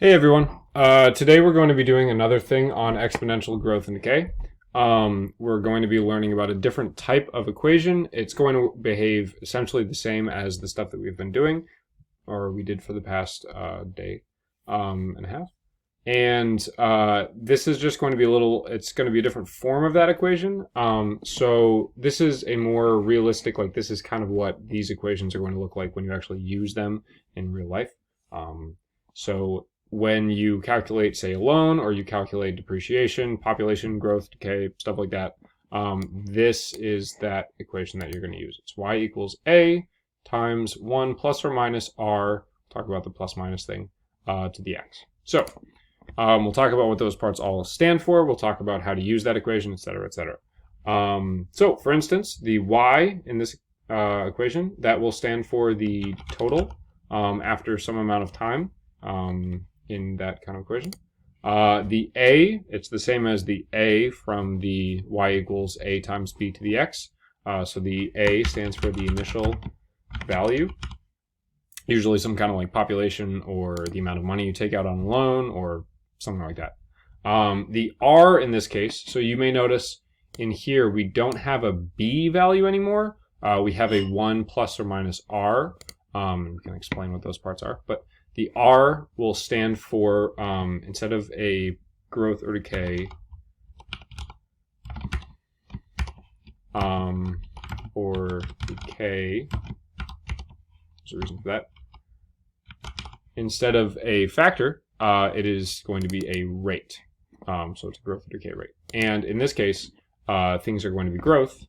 Hey everyone. Today we're going to be doing another thing on exponential growth and decay. We're going to be learning about a different type of equation. It's going to behave essentially the same as the stuff that we've been doing, or we did for the past day and a half. And this is just going to be it's going to be a different form of that equation. So this is a more realistic, this is kind of what these equations are going to look like when you actually use them in real life. So when you calculate, say, a loan, or you calculate depreciation, population growth, decay, stuff like that, this is that equation that you're going to use. It's y equals a times 1 plus or minus r, talk about the plus minus thing, to the x. So we'll talk about what those parts all stand for. We'll talk about how to use that equation, etc., etc. So, for instance, the y in this equation, that will stand for the total after some amount of time. In that kind of equation. The a, it's the same as the a from the y equals a times b to the x. So the a stands for the initial value, usually some kind of like population or the amount of money you take out on a loan or something like that. The r in this case, so you may notice in here we don't have a b value anymore. We have a 1 plus or minus r. We can explain what those parts are, but the R will stand for, instead of a growth or decay, or decay, there's a reason for that. Instead of a factor, it is going to be a rate. So it's a growth or decay rate. And in this case, things are going to be growth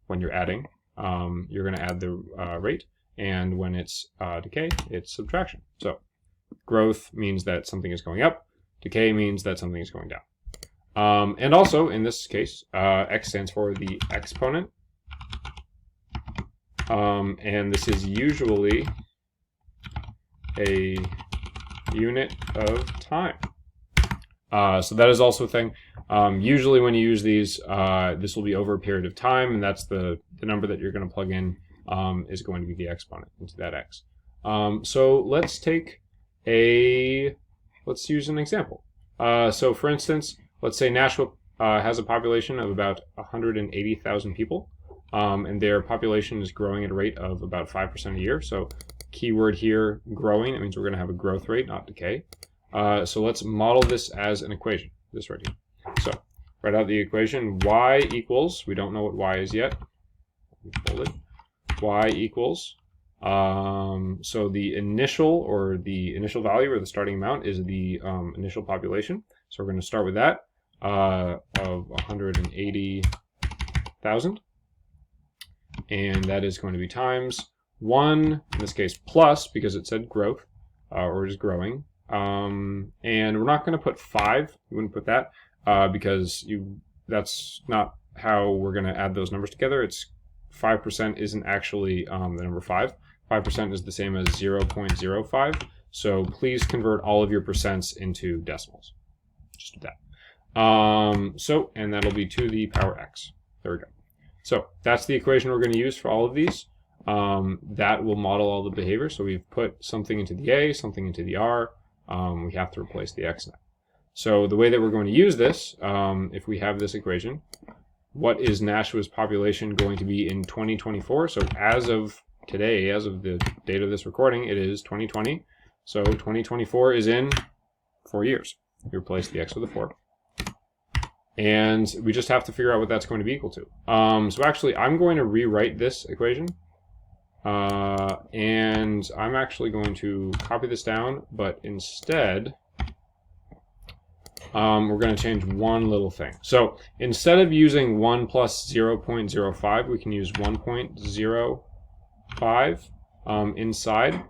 when you're adding. You're going to add the rate. And when it's decay, it's subtraction. So growth means that something is going up. Decay means that something is going down. And also, in this case, x stands for the exponent. And this is usually a unit of time. So that is also a thing. Usually when you use these, this will be over a period of time, and that's the number that you're going to plug in. Is going to be the exponent into that x. So let's use an example. So for instance, let's say Nashville has a population of about 180,000 people, and their population is growing at a rate of about 5% a year. So keyword here, growing, it means we're going to have a growth rate, not decay. So let's model this as an equation, this right here. So write out the equation, y equals, we don't know what y is yet, fold it. Y equals, so the initial value or the starting amount is the initial population. So we're going to start with that of 180,000. And that is going to be times 1, in this case plus, because it said growth, or is growing. And we're not going to put 5, you wouldn't put that, because that's not how we're going to add those numbers together. It's 5% isn't actually the number 5. 5% is the same as 0.05. So please convert all of your percents into decimals. Just do that. And that'll be to the power x. There we go. So that's the equation we're going to use for all of these. That will model all the behavior. So we've put something into the a, something into the r. We have to replace the x now. So the way that we're going to use this, if we have this equation, what is Nashua's population going to be in 2024? So as of today, as of the date of this recording, it is 2020. So 2024 is in 4 years. You replace the x with a 4. And we just have to figure out what that's going to be equal to. So actually, I'm going to rewrite this equation. And I'm actually going to copy this down, but instead, we're going to change one little thing. So instead of using 1 plus 0.05, we can use 1.05 inside.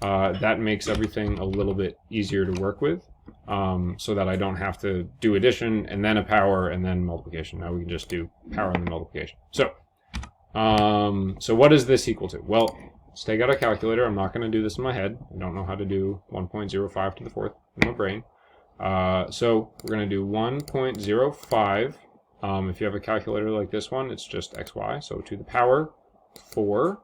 That makes everything a little bit easier to work with, so that I don't have to do addition and then a power and then multiplication. Now we can just do power and then multiplication. So what is this equal to? Well, let's take out a calculator. I'm not going to do this in my head. I don't know how to do 1.05 to the 4th in my brain. So we're going to do 1.05. If you have a calculator like this one, it's just xy. So to the power 4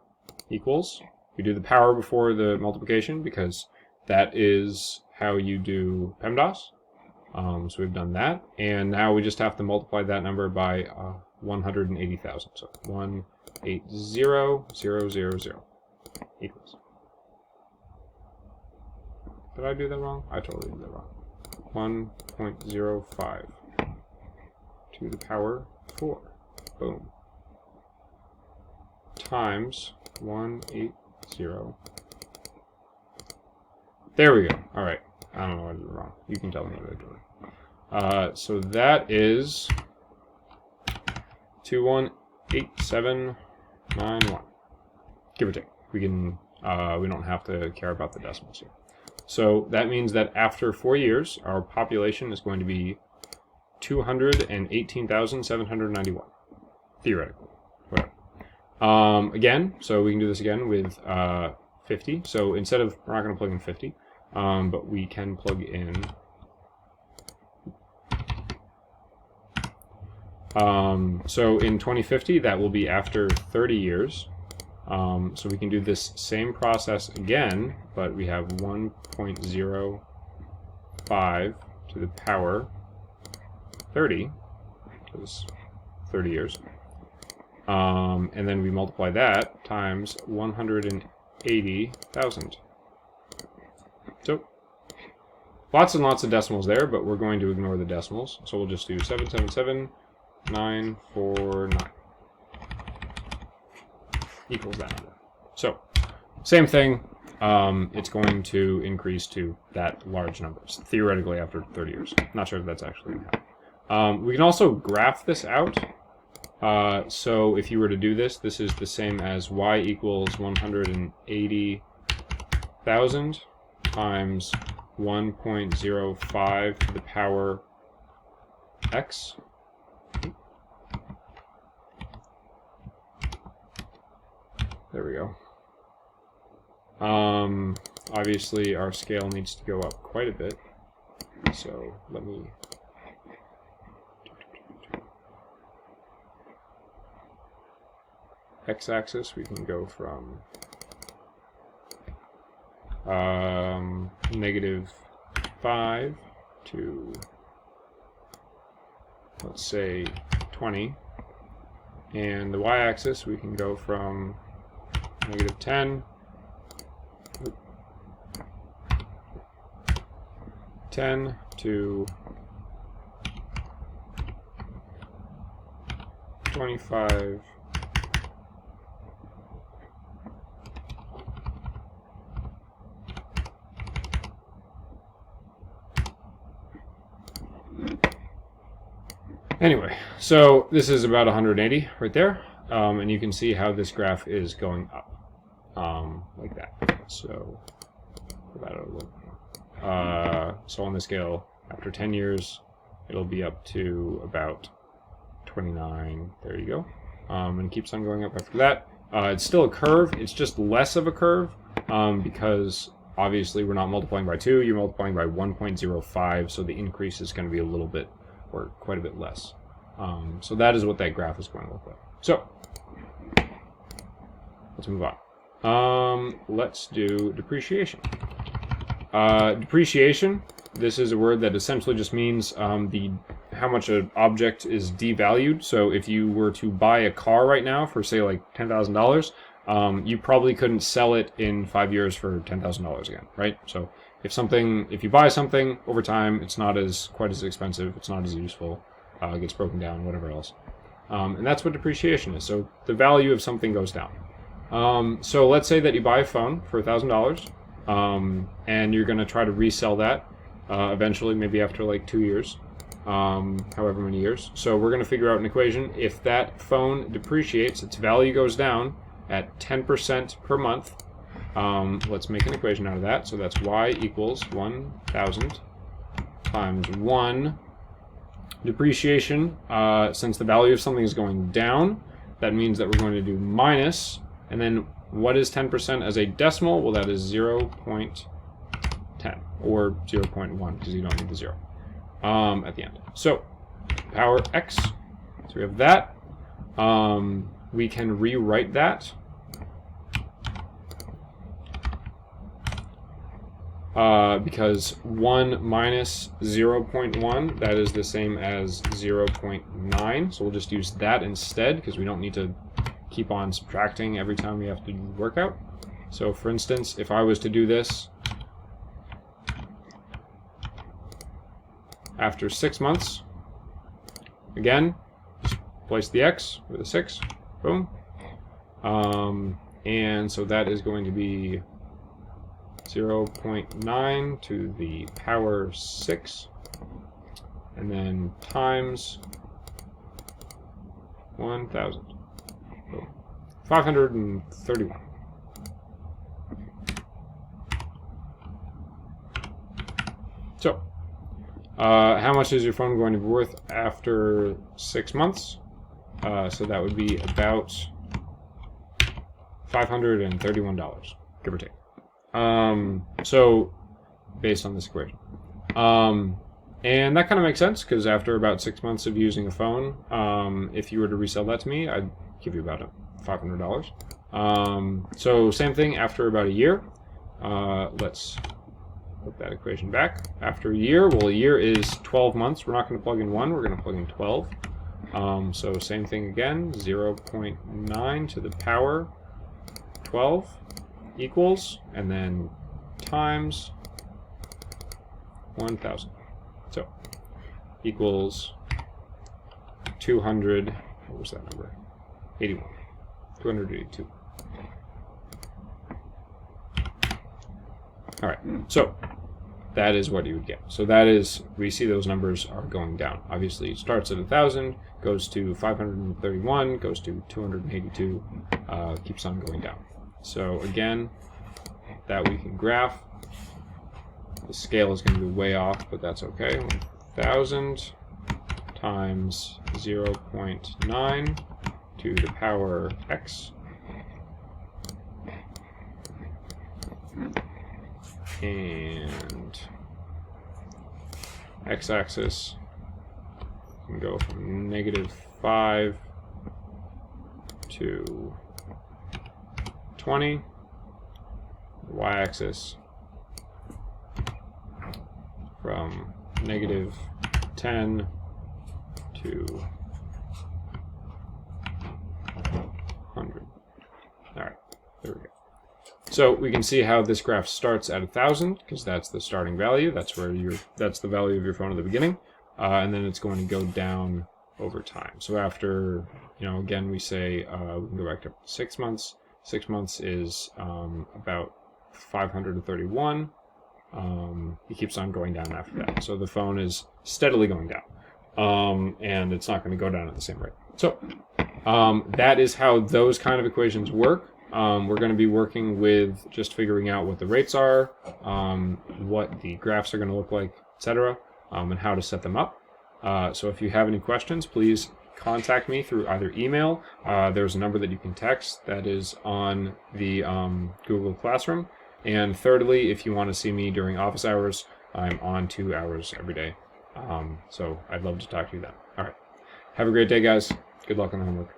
equals, we do the power before the multiplication because that is how you do PEMDAS. So we've done that, and now we just have to multiply that number by 180,000. So 180,000 equals. Did I do that wrong? I totally did that wrong. 1.05 to the power 4. Boom. Times 180. There we go. All right. I don't know what I did wrong. You can tell me what I did wrong. So that is 218791. Give or take. We can. We don't have to care about the decimals here. So that means that after 4 years, our population is going to be 218,791, theoretically. Whatever. Again, so we can do this again with 50. So instead of, we're not going to plug in 50, but we can plug in. So in 2050, that will be after 30 years. So we can do this same process again, but we have 1.05 to the power 30, because 30 years. And then we multiply that times 180,000. So lots and lots of decimals there, but we're going to ignore the decimals. So we'll just do 777,949 equals that number. So same thing. It's going to increase to that large number, theoretically after 30 years. Not sure if that's actually going to happen. We can also graph this out. So if you were to do this, this is the same as y equals 180,000 times 1.05 to the power x. There we go. Obviously our scale needs to go up quite a bit. So let me x-axis, we can go from -5 to, let's say, 20. And the y-axis, we can go from -10 to 25. Anyway, so this is about 180 right there, and you can see how this graph is going up, like that. So, so on the scale, after 10 years, it'll be up to about 29. There you go, and it keeps on going up after that. It's still a curve. It's just less of a curve because obviously we're not multiplying by 2. You're multiplying by 1.05, so the increase is going to be a little bit, or quite a bit less. So that is what that graph is going to look like. So let's move on. Let's do depreciation. Depreciation, this is a word that essentially just means how much an object is devalued. So if you were to buy a car right now for, say, like $10,000, you probably couldn't sell it in 5 years for $10,000 again, right? So if you buy something over time, it's not quite as expensive, it's not as useful, it gets broken down, whatever else. And that's what depreciation is. So the value of something goes down. So let's say that you buy a phone for $1,000, and you're going to try to resell that eventually, maybe after like 2 years, however many years. So we're going to figure out an equation. If that phone depreciates, its value goes down at 10% per month. Let's make an equation out of that. So that's y equals 1,000 times 1. Depreciation, since the value of something is going down, that means that we're going to do minus, and then what is 10% as a decimal? Well, that is 0.10, or 0.1, because you don't need the 0 at the end. So, power x, so we have that. We can rewrite that. because 1 minus 0.1, that is the same as 0.9. So we'll just use that instead because we don't need to keep on subtracting every time we have to do the workout. So for instance, if I was to do this after 6 months, again, just place the X with a 6, boom. And so that is going to be 0.9 to the power 6, and then times 1,000. So 531. So, how much is your phone going to be worth after 6 months? So that would be about $531, give or take. So based on this equation. And that kind of makes sense because after about 6 months of using a phone, if you were to resell that to me, I'd give you about $500. So same thing after about a year. Let's put that equation back. After a year, well, a year is 12 months. We're not going to plug in 1, we're going to plug in 12. So same thing again, 0.9 to the power 12 equals, and then times 1,000. So equals 200, what was that number? 81. 282. All right, so that is what you would get. So that is, we see those numbers are going down. Obviously, it starts at 1,000, goes to 531, goes to 282, keeps on going down. So again, that we can graph. The scale is going to be way off, but that's okay. 1,000 times 0.9 to the power x. And x-axis can go from -5 to 20. Y-axis from -10 to 100. All right, there we go. So we can see how this graph starts at 1,000 because that's the starting value. That's where that's the value of your phone at the beginning, and then it's going to go down over time. So after, again, we say we can go back to 6 months. 6 months is about 531. It keeps on going down after that. So the phone is steadily going down, and it's not going to go down at the same rate. So that is how those kind of equations work. We're going to be working with just figuring out what the rates are, what the graphs are going to look like, etc., and how to set them up. So if you have any questions, please contact me through either email. There's a number that you can text that is on the Google Classroom. And thirdly, if you want to see me during office hours, I'm on 2 hours every day. So I'd love to talk to you then. All right. Have a great day, guys. Good luck on the homework.